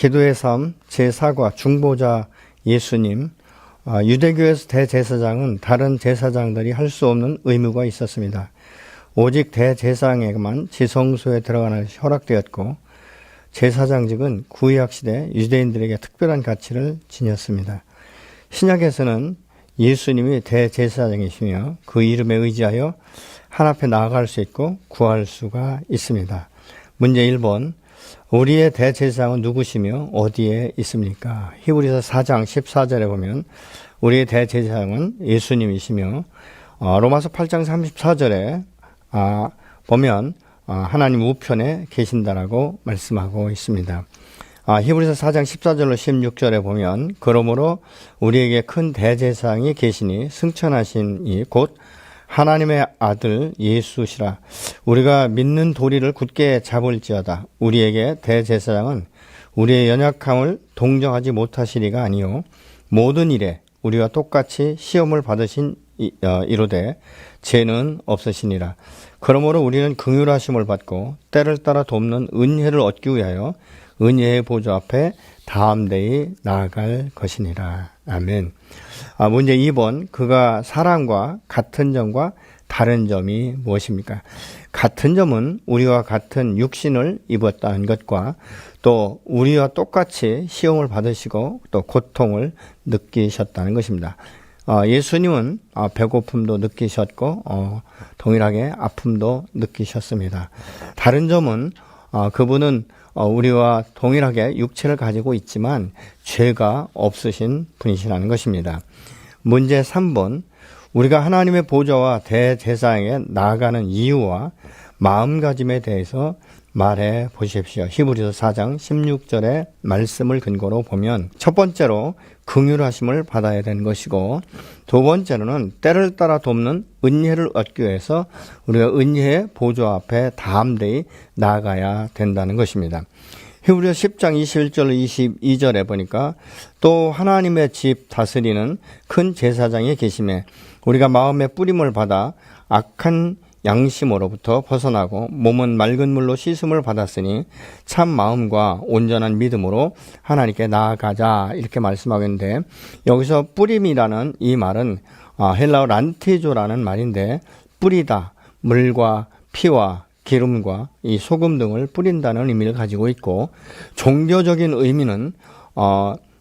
기도의 삶 제4과 중보자 예수님. 유대교에서 대제사장은 다른 제사장들이 할 수 없는 의무가 있었습니다. 오직 대제사장에게만 지성소에 들어가는 것이 허락되었고, 제사장직은 구약 시대 유대인들에게 특별한 가치를 지녔습니다. 신약에서는 예수님이 대제사장이시며 그 이름에 의지하여 하나님 앞에 나아갈 수 있고 구할 수가 있습니다. 문제 1번. 우리의 대제사장은 누구시며 어디에 있습니까? 히브리서 4장 14절에 보면 우리의 대제사장은 예수님이시며, 로마서 8장 34절에 보면 하나님 우편에 계신다라고 말씀하고 있습니다. 히브리서 4장 14절로 16절에 보면 그러므로 우리에게 큰 대제사장이 계시니 승천하신 이 곧 하나님의 아들 예수시라. 우리가 믿는 도리를 굳게 잡을지어다. 우리에게 대제사장은 우리의 연약함을 동정하지 못하시리가 아니요 모든 일에 우리와 똑같이 시험을 받으신 이로되 죄는 없으시니라. 그러므로 우리는 긍휼하심을 받고 때를 따라 돕는 은혜를 얻기 위하여 은혜의 보좌 앞에 담대히 나아갈 것이니라. 아멘. 문제 2번. 그가 사람과 같은 점과 다른 점이 무엇입니까? 같은 점은 우리와 같은 육신을 입었다는 것과 또 우리와 똑같이 시험을 받으시고 또 고통을 느끼셨다는 것입니다. 예수님은 배고픔도 느끼셨고 동일하게 아픔도 느끼셨습니다. 다른 점은 그분은 우리와 동일하게 육체를 가지고 있지만 죄가 없으신 분이시라는 것입니다. 문제 3번. 우리가 하나님의 보좌와 대제사장에 나아가는 이유와 마음가짐에 대해서 말해 보십시오. 히브리서 4장 16절의 말씀을 근거로 보면 첫 번째로 긍휼하심을 받아야 되는 것이고, 두 번째로는 때를 따라 돕는 은혜를 얻기 위해서 우리가 은혜의 보좌 앞에 담대히 나아가야 된다는 것입니다. 히브리서 10장 21절로 22절에 보니까 또 하나님의 집 다스리는 큰 제사장이 계심에 우리가 마음의 뿌림을 받아 악한 양심으로부터 벗어나고 몸은 맑은 물로 씻음을 받았으니 참 마음과 온전한 믿음으로 하나님께 나아가자, 이렇게 말씀하고 있는데, 여기서 뿌림이라는 이 말은 헬라어 란티조라는 말인데, 뿌리다, 물과 피와 기름과 이 소금 등을 뿌린다는 의미를 가지고 있고, 종교적인 의미는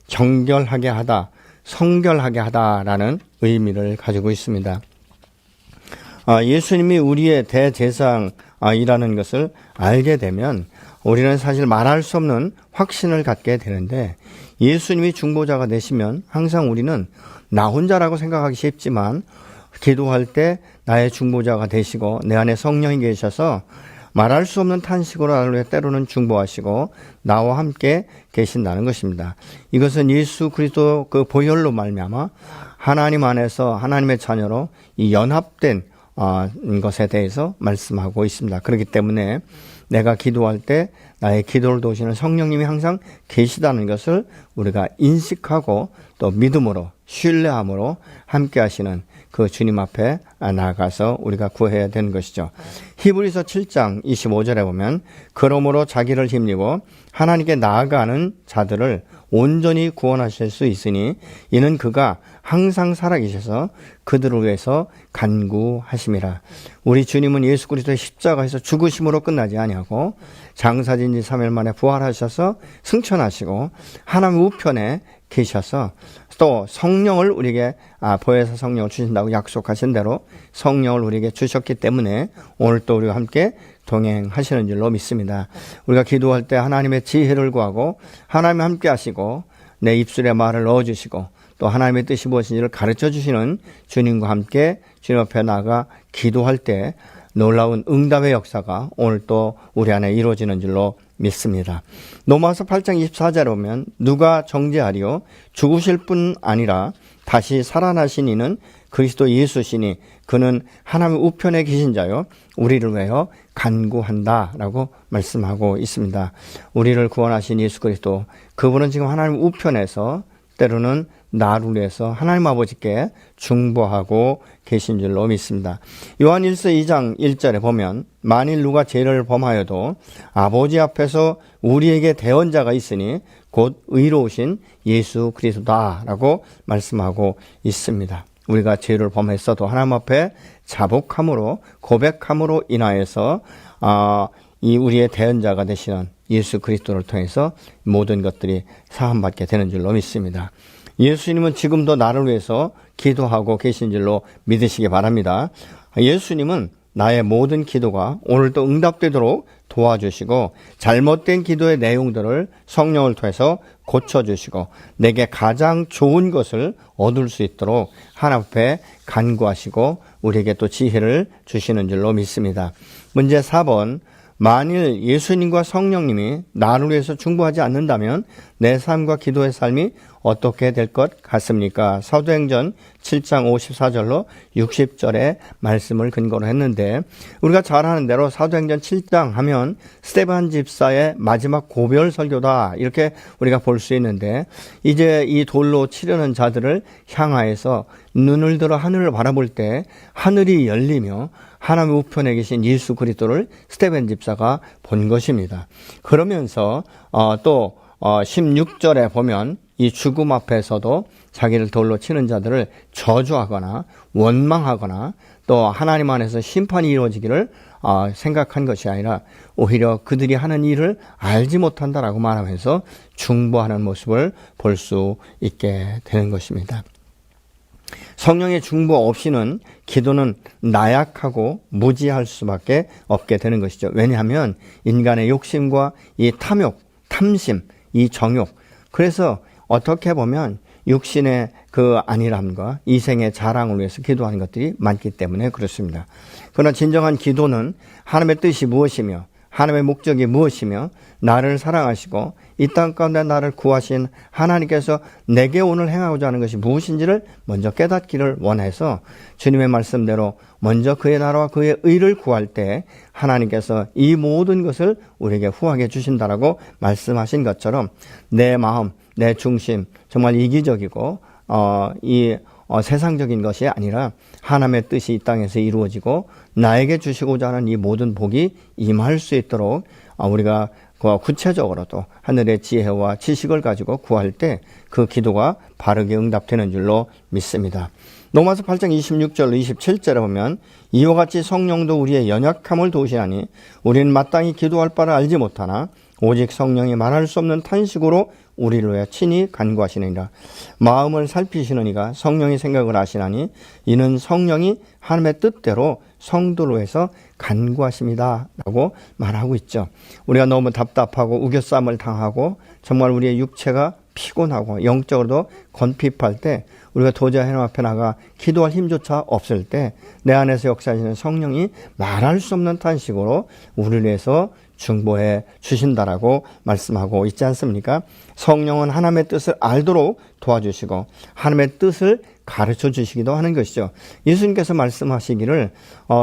정결하게 하다, 성결하게 하다라는 의미를 가지고 있습니다. 예수님이 우리의 대제사장이라는 것을 알게 되면 우리는 사실 말할 수 없는 확신을 갖게 되는데, 예수님이 중보자가 되시면 항상 우리는 나 혼자라고 생각하기 쉽지만 기도할 때 나의 중보자가 되시고 내 안에 성령이 계셔서 말할 수 없는 탄식으로 나를 때로는 중보하시고 나와 함께 계신다는 것입니다. 이것은 예수 그리스도 그 보혈로 말미암아 하나님 안에서 하나님의 자녀로 이 연합된 것에 대해서 말씀하고 있습니다. 그렇기 때문에 내가 기도할 때 나의 기도를 도우시는 성령님이 항상 계시다는 것을 우리가 인식하고 또 믿음으로 신뢰함으로 함께 하시는 그 주님 앞에 나아가서 우리가 구해야 되는 것이죠. 히브리서 7장 25절에 보면 그러므로 자기를 힘입어 하나님께 나아가는 자들을 온전히 구원하실 수 있으니 이는 그가 항상 살아계셔서 그들을 위해서 간구하심이라. 우리 주님은 예수 그리스도의 십자가에서 죽으심으로 끝나지 아니하고 장사진 지 3일 만에 부활하셔서 승천하시고 하나님 우편에 계셔서 또 성령을 우리에게 보혜사 성령을 주신다고 약속하신 대로 성령을 우리에게 주셨기 때문에 오늘 또 우리와 함께 동행하시는 줄로 믿습니다. 우리가 기도할 때 하나님의 지혜를 구하고 하나님 함께 하시고 내 입술에 말을 넣어주시고 또 하나님의 뜻이 무엇인지를 가르쳐 주시는 주님과 함께 주님 앞에 나가 기도할 때 놀라운 응답의 역사가 오늘 또 우리 안에 이루어지는 줄로 믿습니다. 로마서 8장 24절에 보면 누가 정죄하리요 죽으실 뿐 아니라 다시 살아나신 이는 그리스도 예수시니 그는 하나님 우편에 계신 자요 우리를 위하여 간구한다라고 말씀하고 있습니다. 우리를 구원하신 예수 그리스도, 그분은 지금 하나님 우편에서 때로는 나를 위해서 하나님 아버지께 중보하고 계신 줄로 믿습니다. 요한일서 2장 1절에 보면 만일 누가 죄를 범하여도 아버지 앞에서 우리에게 대언자가 있으니 곧 의로우신 예수 그리스도다라고 말씀하고 있습니다. 우리가 죄를 범했어도 하나님 앞에 자복함으로 고백함으로 인하여서 이 우리의 대언자가 되시는 예수 그리스도를 통해서 모든 것들이 사함받게 되는 줄로 믿습니다. 예수님은 지금도 나를 위해서 기도하고 계신 줄로 믿으시기 바랍니다. 예수님은 나의 모든 기도가 오늘도 응답되도록 도와주시고 잘못된 기도의 내용들을 성령을 통해서 고쳐주시고 내게 가장 좋은 것을 얻을 수 있도록 하나님 앞에 간구하시고 우리에게 또 지혜를 주시는 줄로 믿습니다. 문제 4번, 만일 예수님과 성령님이 나를 위해서 중보하지 않는다면 내 삶과 기도의 삶이 어떻게 될 것 같습니까? 사도행전 7장 54절로 60절의 말씀을 근거로 했는데, 우리가 잘 아는 대로 사도행전 7장 하면 스데반 집사의 마지막 고별 설교다 이렇게 우리가 볼 수 있는데, 이제 이 돌로 치려는 자들을 향하여서 눈을 들어 하늘을 바라볼 때 하늘이 열리며 하나님 우편에 계신 예수 그리스도를 스데반 집사가 본 것입니다. 그러면서 또 16절에 보면 이 죽음 앞에서도 자기를 돌로 치는 자들을 저주하거나 원망하거나 또 하나님 안에서 심판이 이루어지기를 생각한 것이 아니라 오히려 그들이 하는 일을 알지 못한다라고 말하면서 중보하는 모습을 볼 수 있게 되는 것입니다. 성령의 중보 없이는 기도는 나약하고 무지할 수밖에 없게 되는 것이죠. 왜냐하면 인간의 욕심과 이 탐욕, 탐심, 이 정욕, 그래서 어떻게 보면 육신의 그 안일함과 이생의 자랑을 위해서 기도하는 것들이 많기 때문에 그렇습니다. 그러나 진정한 기도는 하나님의 뜻이 무엇이며 하나님의 목적이 무엇이며 나를 사랑하시고 이 땅 가운데 나를 구하신 하나님께서 내게 오늘 행하고자 하는 것이 무엇인지를 먼저 깨닫기를 원해서 주님의 말씀대로 먼저 그의 나라와 그의 의를 구할 때 하나님께서 이 모든 것을 우리에게 후하게 주신다라고 말씀하신 것처럼 내 마음, 내 중심, 정말 이기적이고 세상적인 것이 아니라 하나님의 뜻이 이 땅에서 이루어지고 나에게 주시고자 하는 이 모든 복이 임할 수 있도록 우리가 구체적으로도 하늘의 지혜와 지식을 가지고 구할 때 그 기도가 바르게 응답되는 줄로 믿습니다. 로마서 8장 26절 27절에 보면 이와 같이 성령도 우리의 연약함을 도우시나니 우리는 마땅히 기도할 바를 알지 못하나 오직 성령이 말할 수 없는 탄식으로 우리를 위해 친히 간구하시느니라. 마음을 살피시는 이가 성령의 생각을 아시나니 이는 성령이 하나님의 뜻대로 성도를 위해서 간구하십니다 라고 말하고 있죠. 우리가 너무 답답하고 우겨싸움을 당하고 정말 우리의 육체가 피곤하고 영적으로도 건핍할 때 우리가 도저히 하나님 앞에 나가 기도할 힘조차 없을 때 내 안에서 역사하시는 성령이 말할 수 없는 탄식으로 우리를 위해서 중보해 주신다라고 말씀하고 있지 않습니까? 성령은 하나님의 뜻을 알도록 도와주시고 하나님의 뜻을 가르쳐 주시기도 하는 것이죠. 예수님께서 말씀하시기를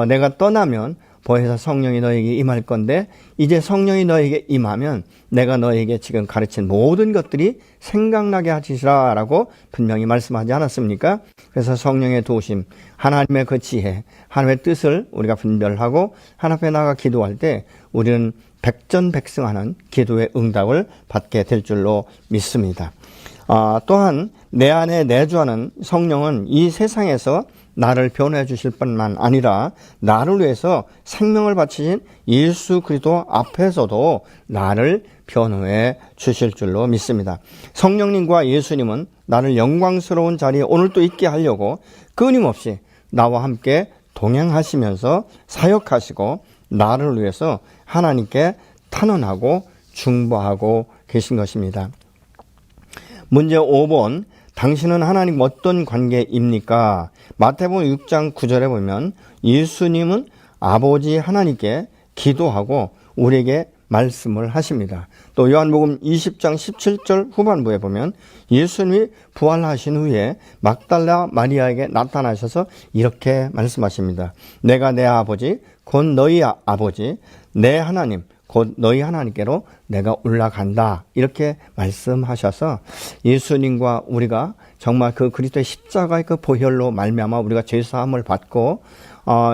내가 떠나면 보혜사 성령이 너에게 임할 건데 이제 성령이 너에게 임하면 내가 너에게 지금 가르친 모든 것들이 생각나게 하시라 라고 분명히 말씀하지 않았습니까? 그래서 성령의 도우심, 하나님의 그 지혜, 하나님의 뜻을 우리가 분별하고 하나님 앞에 나가 기도할 때 우리는 백전백승하는 기도의 응답을 받게 될 줄로 믿습니다. 또한 내 안에 내주하는 성령은 이 세상에서 나를 변호해 주실 뿐만 아니라 나를 위해서 생명을 바치신 예수 그리스도 앞에서도 나를 변호해 주실 줄로 믿습니다. 성령님과 예수님은 나를 영광스러운 자리에 오늘 또 있게 하려고 끊임없이 나와 함께 동행하시면서 사역하시고 나를 위해서 하나님께 탄원하고 중보하고 계신 것입니다. 문제 5번, 당신은 하나님 어떤 관계입니까? 마태복음 6장 9절에 보면 예수님은 아버지 하나님께 기도하고 우리에게 말씀을 하십니다. 또 요한복음 20장 17절 후반부에 보면 예수님이 부활하신 후에 막달라 마리아에게 나타나셔서 이렇게 말씀하십니다. 내가 내 아버지 곧 너희 아버지 내 하나님 곧 너희 하나님께로 내가 올라간다 이렇게 말씀하셔서 예수님과 우리가 정말 그 그리스도의 십자가의 그 보혈로 말미암아 우리가 죄사함을 받고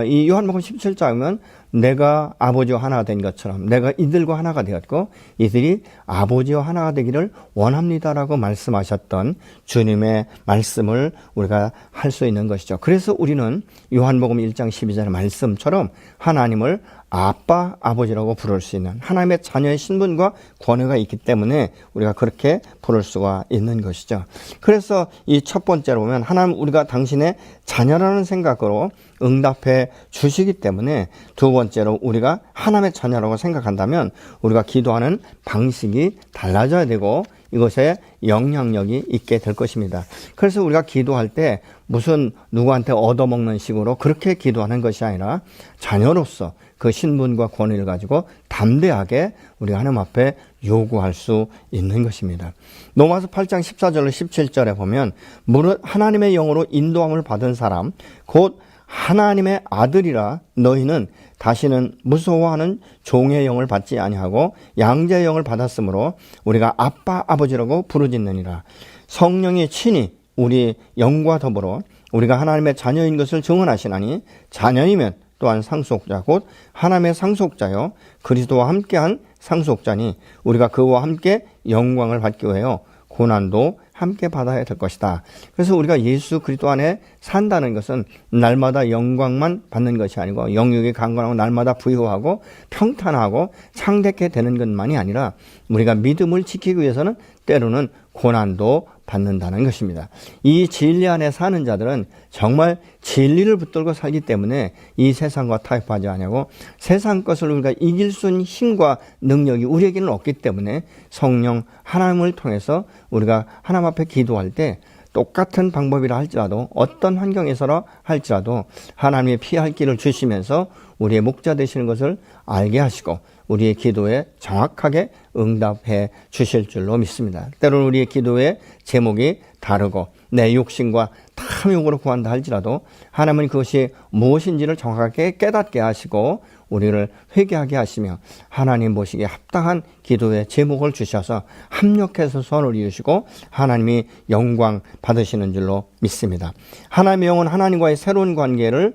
이 요한복음 17장은 내가 아버지와 하나가 된 것처럼 내가 이들과 하나가 되었고 이들이 아버지와 하나가 되기를 원합니다라고 말씀하셨던 주님의 말씀을 우리가 할 수 있는 것이죠. 그래서 우리는 요한복음 1장 12절의 말씀처럼 하나님을 아빠, 아버지라고 부를 수 있는 하나님의 자녀의 신분과 권위가 있기 때문에 우리가 그렇게 부를 수가 있는 것이죠. 그래서 이 첫 번째로 보면 하나님 우리가 당신의 자녀라는 생각으로 응답해 주시기 때문에 두 번째로 우리가 하나님의 자녀라고 생각한다면 우리가 기도하는 방식이 달라져야 되고 이것에 영향력이 있게 될 것입니다. 그래서 우리가 기도할 때 무슨 누구한테 얻어먹는 식으로 그렇게 기도하는 것이 아니라 자녀로서 그 신분과 권위를 가지고 담대하게 우리가 하나님 앞에 요구할 수 있는 것입니다. 로마서 8장 14절로 17절에 보면 무릇 하나님의 영으로 인도함을 받은 사람 곧 하나님의 아들이라 너희는 다시는 무서워하는 종의 영을 받지 아니하고 양자의 영을 받았으므로 우리가 아빠 아버지라고 부르짖느니라. 성령이 친히 우리 영과 더불어 우리가 하나님의 자녀인 것을 증언하시나니 자녀이면 또한 상속자 곧 하나님의 상속자요 그리스도와 함께한 상속자니 우리가 그와 함께 영광을 받기 위하여 고난도 함께 받아야 될 것이다. 그래서 우리가 예수 그리스도 안에 산다는 것은 날마다 영광만 받는 것이 아니고 영육이 강건하고 날마다 부유하고 평탄하고 창대케 되는 것만이 아니라 우리가 믿음을 지키기 위해서는 때로는 고난도 받는다는 것입니다. 이 진리 안에 사는 자들은 정말 진리를 붙들고 살기 때문에 이 세상과 타협하지 않냐고 세상 것을 우리가 이길 수 있는 힘과 능력이 우리에게는 없기 때문에 성령 하나님을 통해서 우리가 하나님 앞에 기도할 때 똑같은 방법이라 할지라도 어떤 환경에서라 할지라도 하나님의 피할 길을 주시면서 우리의 목자 되시는 것을 알게 하시고 우리의 기도에 정확하게 응답해 주실 줄로 믿습니다. 때로는 우리의 기도의 제목이 다르고 내 욕심과 탐욕으로 구한다 할지라도 하나님은 그것이 무엇인지를 정확하게 깨닫게 하시고 우리를 회개하게 하시며 하나님 보시기에 합당한 기도의 제목을 주셔서 합력해서 선을 이루시고 하나님이 영광 받으시는 줄로 믿습니다. 하나님의 영은 하나님과의 새로운 관계로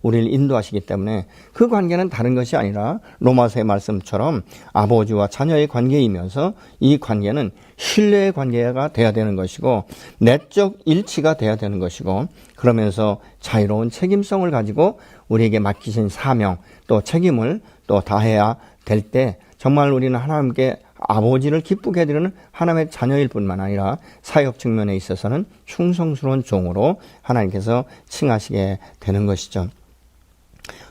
우리를 인도하시기 때문에 그 관계는 다른 것이 아니라 로마서의 말씀처럼 아버지와 자녀의 관계이면서 이 관계는 신뢰의 관계가 돼야 되는 것이고 내적 일치가 돼야 되는 것이고 그러면서 자유로운 책임성을 가지고 우리에게 맡기신 사명 또 책임을 또 다해야 될 때 정말 우리는 하나님께 아버지를 기쁘게 해드리는 하나님의 자녀일 뿐만 아니라 사역 측면에 있어서는 충성스러운 종으로 하나님께서 칭하시게 되는 것이죠.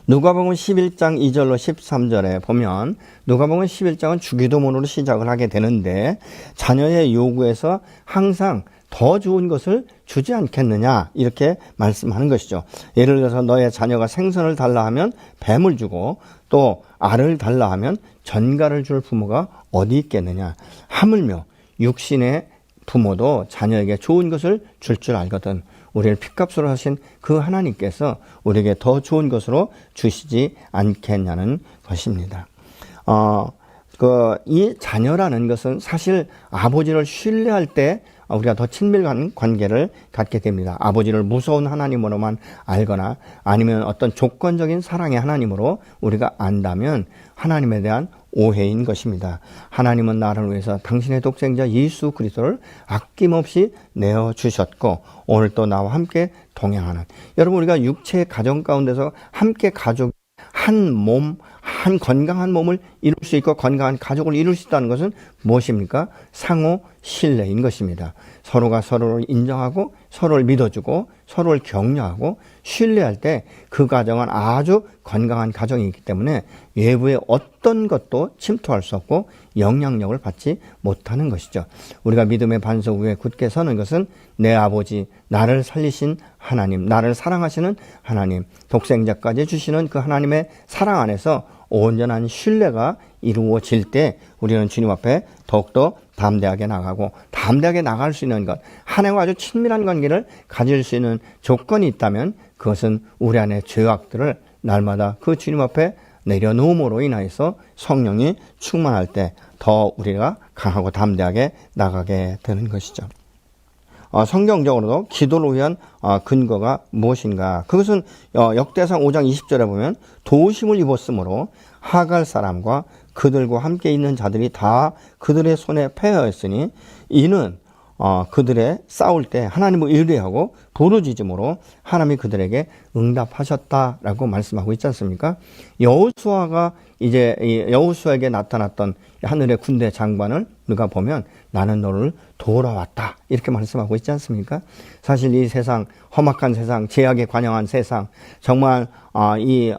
누가복음 11장 2절로 13절에 보면 누가복음 11장은 주기도문으로 시작을 하게 되는데 자녀의 요구에서 항상 더 좋은 것을 주지 않겠느냐 이렇게 말씀하는 것이죠. 예를 들어서 너의 자녀가 생선을 달라 하면 뱀을 주고 또 알을 달라 하면 전갈을 줄 부모가 어디 있겠느냐. 하물며 육신의 부모도 자녀에게 좋은 것을 줄 줄 알거든. 우리를 핏값으로 하신 그 하나님께서 우리에게 더 좋은 것으로 주시지 않겠냐는 것입니다. 이 자녀라는 것은 사실 아버지를 신뢰할 때 우리가 더 친밀한 관계를 갖게 됩니다. 아버지를 무서운 하나님으로만 알거나 아니면 어떤 조건적인 사랑의 하나님으로 우리가 안다면 하나님에 대한 오해인 것입니다. 하나님은 나를 위해서 당신의 독생자 예수 그리스도를 아낌없이 내어주셨고 오늘 또 나와 함께 동행하는 여러분 우리가 육체의 가정 가운데서 함께 가족 한 몸, 한 건강한 몸을 이룰 수 있고 건강한 가족을 이룰 수 있다는 것은 무엇입니까? 상호 신뢰인 것입니다. 서로가 서로를 인정하고 서로를 믿어주고 서로를 격려하고 신뢰할 때 그 가정은 아주 건강한 가정이기 때문에 외부의 어떤 것도 침투할 수 없고 영향력을 받지 못하는 것이죠. 우리가 믿음의 반석 위에 굳게 서는 것은 내 아버지, 나를 살리신 하나님, 나를 사랑하시는 하나님, 독생자까지 주시는 그 하나님의 사랑 안에서 온전한 신뢰가 이루어질 때 우리는 주님 앞에 더욱더 담대하게 나가고 담대하게 나갈 수 있는 것, 하나님과 아주 친밀한 관계를 가질 수 있는 조건이 있다면 그것은 우리 안의 죄악들을 날마다 그 주님 앞에 내려놓음으로 인하여서 성령이 충만할 때 더 우리가 강하고 담대하게 나가게 되는 것이죠. 성경적으로도 기도를 위한 근거가 무엇인가? 그것은 역대상 5장 20절에 보면 도심을 입었으므로 하갈 사람과 그들과 함께 있는 자들이 다 그들의 손에 패하였으니 이는 그들의 싸울 때 하나님을 의뢰하고 부르짖음으로 하나님이 그들에게 응답하셨다라고 말씀하고 있지 않습니까? 여호수아가 이제 여호수아에게 나타났던 하늘의 군대 장관을 우리가 보면 나는 너를 도우러 왔다 이렇게 말씀하고 있지 않습니까? 사실 이 세상, 험악한 세상, 죄악에 관영한 세상, 정말 이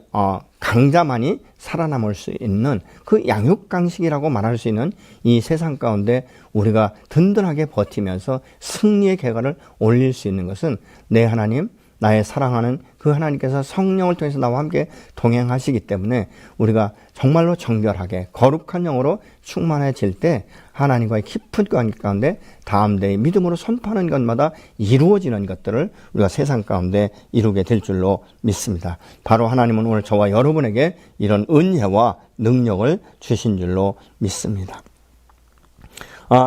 강자만이 살아남을 수 있는 그 양육강식이라고 말할 수 있는 이 세상 가운데 우리가 든든하게 버티면서 승리의 계가를 올릴 수 있는 것은 내 하나님, 나의 사랑하는 그 하나님께서 성령을 통해서 나와 함께 동행하시기 때문에 우리가 정말로 정결하게 거룩한 영으로 충만해질 때 하나님과의 깊은 관계 가운데 다음대의 믿음으로 선포하는 것마다 이루어지는 것들을 우리가 세상 가운데 이루게 될 줄로 믿습니다. 바로 하나님은 오늘 저와 여러분에게 이런 은혜와 능력을 주신 줄로 믿습니다.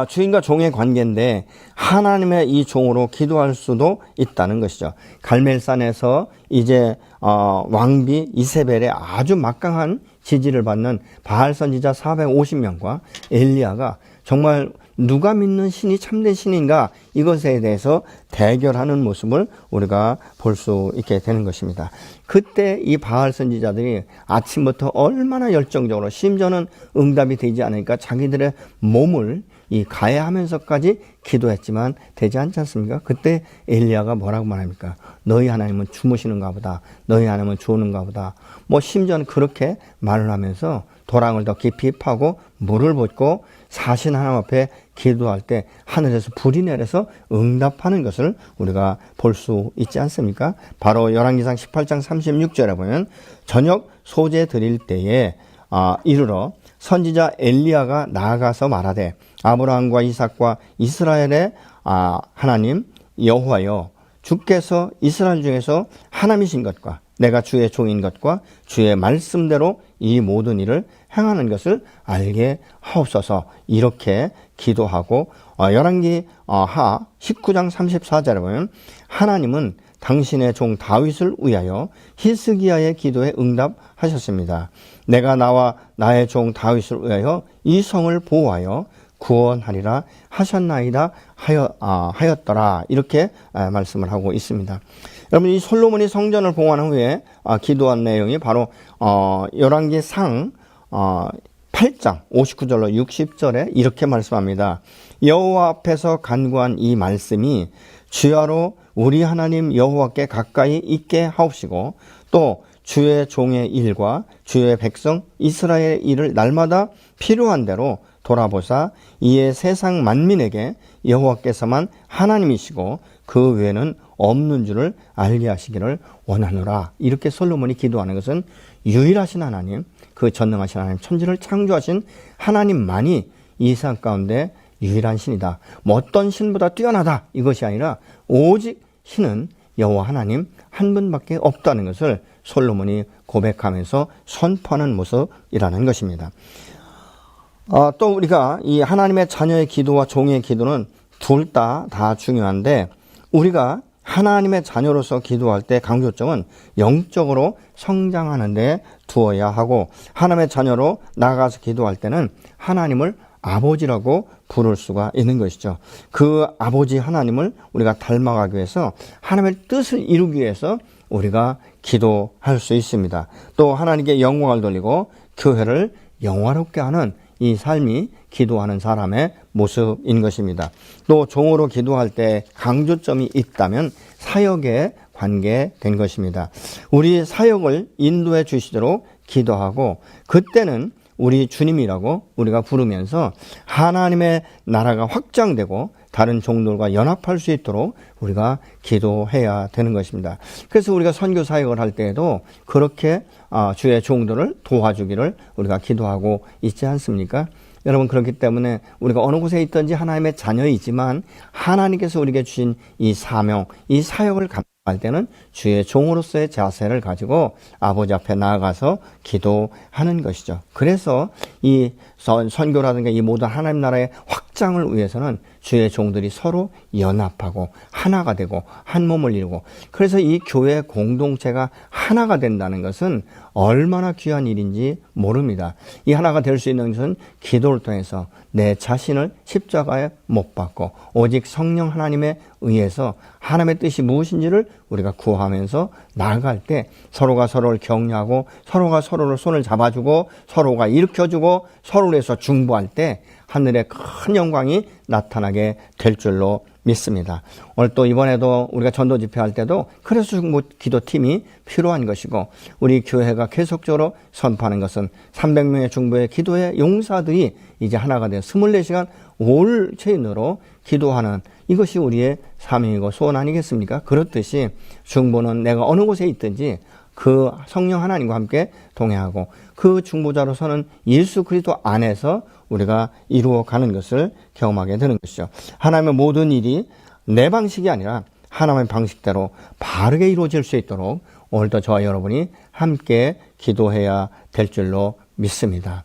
주인과 종의 관계인데 하나님의 이 종으로 기도할 수도 있다는 것이죠. 갈멜산에서 이제 왕비 이세벨의 아주 막강한 지지를 받는 바알 선지자 450명과 엘리야가 정말 누가 믿는 신이 참된 신인가 이것에 대해서 대결하는 모습을 우리가 볼 수 있게 되는 것입니다. 그때 이 바알 선지자들이 아침부터 얼마나 열정적으로 심지어는 응답이 되지 않으니까 자기들의 몸을 이 가해하면서까지 기도했지만 되지 않지 않습니까? 그때 엘리야가 뭐라고 말합니까? 너희 하나님은 주무시는가 보다. 너희 하나님은 주무는가 보다. 심지어는 그렇게 말을 하면서 도랑을 더 깊이 파고 물을 붓고 사신 하나님 앞에 기도할 때 하늘에서 불이 내려서 응답하는 것을 우리가 볼 수 있지 않습니까? 바로 열왕기상 18장 36절에 보면 저녁 소재 드릴 때에 이르러 선지자 엘리야가 나아가서 말하되 아브라함과 이삭과 이스라엘의 하나님 여호와여 주께서 이스라엘 중에서 하나님이신 것과 내가 주의 종인 것과 주의 말씀대로 이 모든 일을 행하는 것을 알게 하옵소서 이렇게 기도하고 열왕기 하 19장 34절에 보면 하나님은 당신의 종 다윗을 위하여 히스기야의 기도에 응답하셨습니다. 내가 나와 나의 종 다윗을 위하여 이 성을 보호하여 구원하리라 하셨나이다 하였더라 이렇게 말씀을 하고 있습니다. 여러분 이 솔로몬이 성전을 봉헌한 후에 기도한 내용이 바로 열왕기상 8장 59절로 60절에 이렇게 말씀합니다. 여호와 앞에서 간구한 이 말씀이 주야로 우리 하나님 여호와께 가까이 있게 하옵시고 또 주의 종의 일과 주의 백성 이스라엘의 일을 날마다 필요한 대로 돌아보사 이에 세상 만민에게 여호와께서만 하나님이시고 그 외에는 없는 줄을 알게 하시기를 원하노라. 이렇게 솔로몬이 기도하는 것은 유일하신 하나님, 그 전능하신 하나님, 천지를 창조하신 하나님만이 이 세상 가운데 유일한 신이다. 어떤 신보다 뛰어나다 이것이 아니라 오직 신은 여호와 하나님 한 분밖에 없다는 것을 솔로몬이 고백하면서 선포하는 모습이라는 것입니다. 또 우리가 이 하나님의 자녀의 기도와 종의 기도는 둘 다 중요한데 우리가 하나님의 자녀로서 기도할 때 강조점은 영적으로 성장하는 데 두어야 하고 하나님의 자녀로 나아가서 기도할 때는 하나님을 아버지라고 부를 수가 있는 것이죠. 그 아버지 하나님을 우리가 닮아가기 위해서 하나님의 뜻을 이루기 위해서 우리가 기도할 수 있습니다. 또 하나님께 영광을 돌리고 교회를 영화롭게 하는 이 삶이 기도하는 사람의 모습인 것입니다. 또 종으로 기도할 때 강조점이 있다면 사역에 관계된 것입니다. 우리 사역을 인도해 주시도록 기도하고 그때는 우리 주님이라고 우리가 부르면서 하나님의 나라가 확장되고 다른 종들과 연합할 수 있도록 우리가 기도해야 되는 것입니다. 그래서 우리가 선교 사역을 할 때에도 그렇게 주의 종들을 도와주기를 우리가 기도하고 있지 않습니까? 여러분 그렇기 때문에 우리가 어느 곳에 있든지 하나님의 자녀이지만 하나님께서 우리에게 주신 이 사명, 이 사역을 감당할 때는 주의 종으로서의 자세를 가지고 아버지 앞에 나아가서 기도하는 것이죠. 그래서 이 선교라든가 이 모든 하나님 나라의 확장을 위해서는 주의 종들이 서로 연합하고 하나가 되고 한 몸을 이루고, 그래서 이 교회 공동체가 하나가 된다는 것은 얼마나 귀한 일인지 모릅니다. 이 하나가 될 수 있는 것은 기도를 통해서 내 자신을 십자가에 못 박고 오직 성령 하나님에 의해서 하나님의 뜻이 무엇인지를 우리가 구하면서 나아갈 때 서로가 서로를 격려하고 서로가 서로를 손을 잡아주고 서로가 일으켜주고 서로를 위해서 중보할 때 하늘의 큰 영광이 나타나게 될 줄로 믿습니다. 오늘 또 이번에도 우리가 전도 집회할 때도 그래서 중보 기도팀이 필요한 것이고, 우리 교회가 계속적으로 선포하는 것은 300명의 중보의 기도의 용사들이 이제 하나가 되어 24시간 올 체인으로 기도하는, 이것이 우리의 사명이고 소원 아니겠습니까? 그렇듯이 중보는 내가 어느 곳에 있든지 그 성령 하나님과 함께 동행하고 그 중보자로서는 예수 그리스도 안에서 우리가 이루어가는 것을 경험하게 되는 것이죠. 하나님의 모든 일이 내 방식이 아니라 하나님의 방식대로 바르게 이루어질 수 있도록 오늘도 저와 여러분이 함께 기도해야 될 줄로 믿습니다.